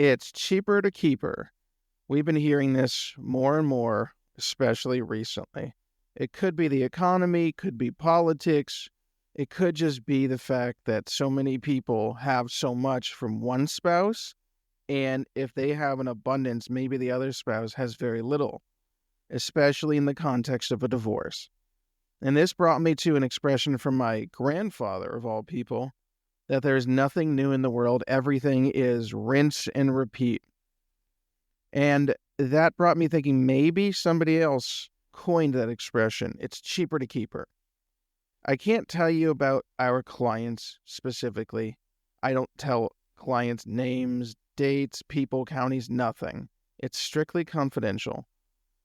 It's cheaper to keep her. We've been hearing this more and more, especially recently. It could be the economy, could be politics. It could just be the fact that so many people have so much from one spouse, and if they have an abundance, maybe the other spouse has very little, especially in the context of a divorce. And this brought me to an expression from my grandfather, of all people, that there's nothing new in the world. Everything is rinse and repeat. And that brought me thinking maybe somebody else coined that expression. It's cheaper to keep her. I can't tell you about our clients specifically. I don't tell clients names, dates, people, counties, nothing. It's strictly confidential.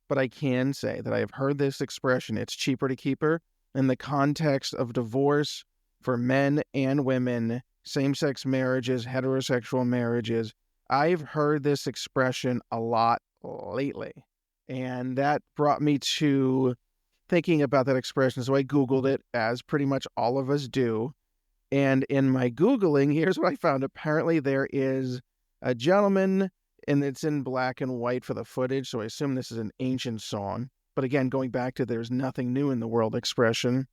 But I can say that I have heard this expression, it's cheaper to keep her, in the context of divorce for men and women, same-sex marriages, heterosexual marriages. I've heard this expression a lot lately. And that brought me to thinking about that expression. So I Googled it, as pretty much all of us do. And in my Googling, here's what I found. Apparently there is a gentleman, and it's in black and white for the footage, so I assume this is an ancient song. But again, going back to there's nothing new in the world expression,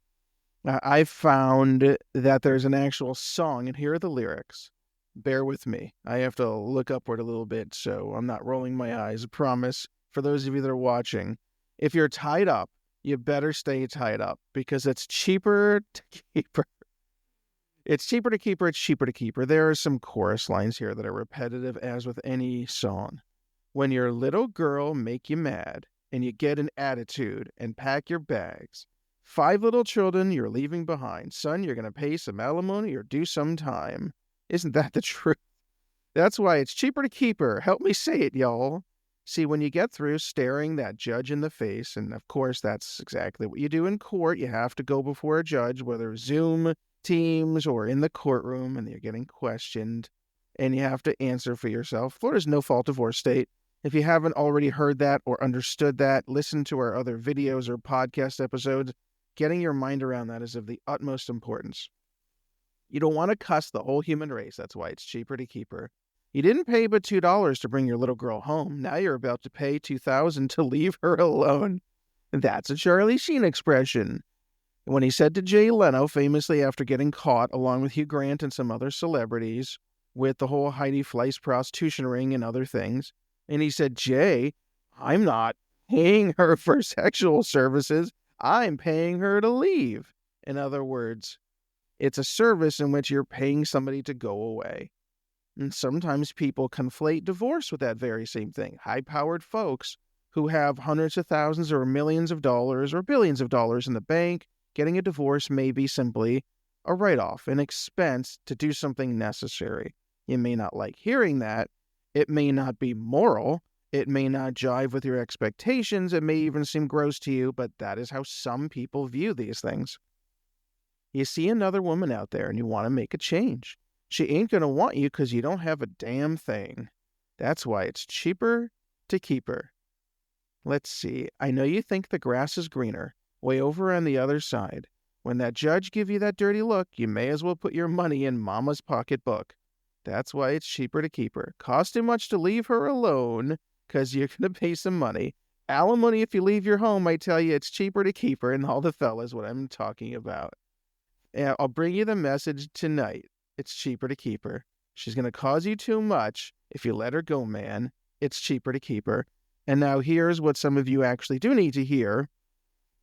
I found that there's an actual song, and here are the lyrics. Bear with me. I have to look upward a little bit, so I'm not rolling my eyes. I promise. For those of you that are watching, if you're tied up, you better stay tied up, because it's cheaper to keep her. It's cheaper to keep her, it's cheaper to keep her. There are some chorus lines here that are repetitive, as with any song. When your little girl make you mad, and you get an attitude, and pack your bags. 5 little children you're leaving behind. Son, you're going to pay some alimony or do some time. Isn't that the truth? That's why it's cheaper to keep her. Help me say it, y'all. See, when you get through staring that judge in the face, and of course that's exactly what you do in court, you have to go before a judge, whether Zoom, Teams, or in the courtroom, and you're getting questioned, and you have to answer for yourself. Florida's no-fault divorce state. If you haven't already heard that or understood that, listen to our other videos or podcast episodes. Getting your mind around that is of the utmost importance. You don't want to cuss the whole human race. That's why it's cheaper to keep her. You didn't pay but $2 to bring your little girl home. Now you're about to pay $2,000 to leave her alone. That's a Charlie Sheen expression. When he said to Jay Leno, famously after getting caught, along with Hugh Grant and some other celebrities, with the whole Heidi Fleiss prostitution ring and other things, and he said, Jay, I'm not paying her for sexual services. I'm paying her to leave. In other words, it's a service in which you're paying somebody to go away. And sometimes people conflate divorce with that very same thing. High-powered folks who have hundreds of thousands or millions of dollars or billions of dollars in the bank, getting a divorce may be simply a write-off, an expense to do something necessary. You may not like hearing that. It may not be moral. It may not jive with your expectations. It may even seem gross to you, but that is how some people view these things. You see another woman out there and you want to make a change. She ain't going to want you because you don't have a damn thing. That's why it's cheaper to keep her. Let's see. I know you think the grass is greener, way over on the other side. When that judge give you that dirty look, you may as well put your money in mama's pocketbook. That's why it's cheaper to keep her. Cost too much to leave her alone, because you're going to pay some money. Alimony if you leave your home, I tell you, it's cheaper to keep her, and all the fellas, what I'm talking about. And I'll bring you the message tonight. It's cheaper to keep her. She's going to cause you too much if you let her go, man. It's cheaper to keep her. And now here's what some of you actually do need to hear,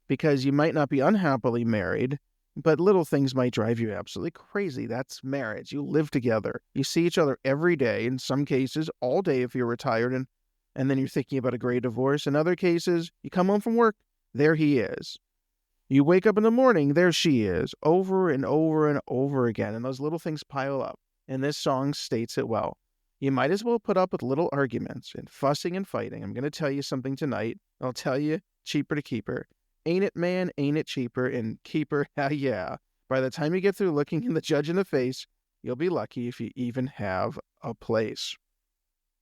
because you might not be unhappily married, but little things might drive you absolutely crazy. That's marriage. You live together. You see each other every day, in some cases all day if you're retired, and then you're thinking about a great divorce. In other cases, you come home from work, there he is. You wake up in the morning, there she is, over and over and over again, and those little things pile up. And this song states it well. You might as well put up with little arguments and fussing and fighting. I'm going to tell you something tonight. I'll tell you, cheaper to keep her. Ain't it, man? Ain't it cheaper? And keep her, yeah. By the time you get through looking the judge in the face, you'll be lucky if you even have a place.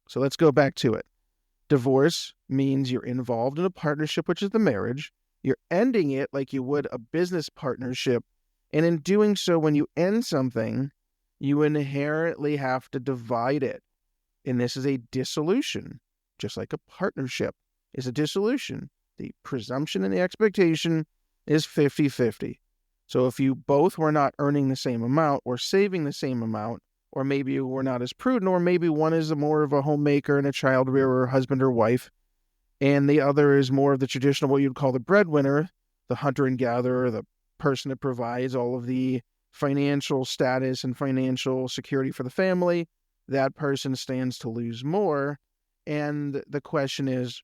So let's go back to it. Divorce means you're involved in a partnership, which is the marriage. You're ending it like you would a business partnership. And in doing so, when you end something, you inherently have to divide it. And this is a dissolution, just like a partnership is a dissolution. The presumption and the expectation is 50-50. So if you both were not earning the same amount or saving the same amount, or maybe you were not as prudent, or maybe one is more of a homemaker and a child rearer, husband or wife, and the other is more of the traditional, what you'd call the breadwinner, the hunter and gatherer, the person that provides all of the financial status and financial security for the family, that person stands to lose more. And the question is,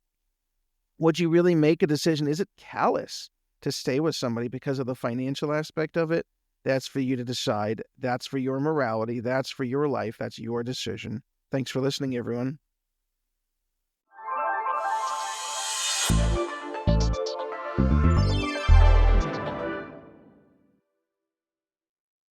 would you really make a decision? Is it callous to stay with somebody because of the financial aspect of it? That's for you to decide. That's for your morality. That's for your life. That's your decision. Thanks for listening, everyone.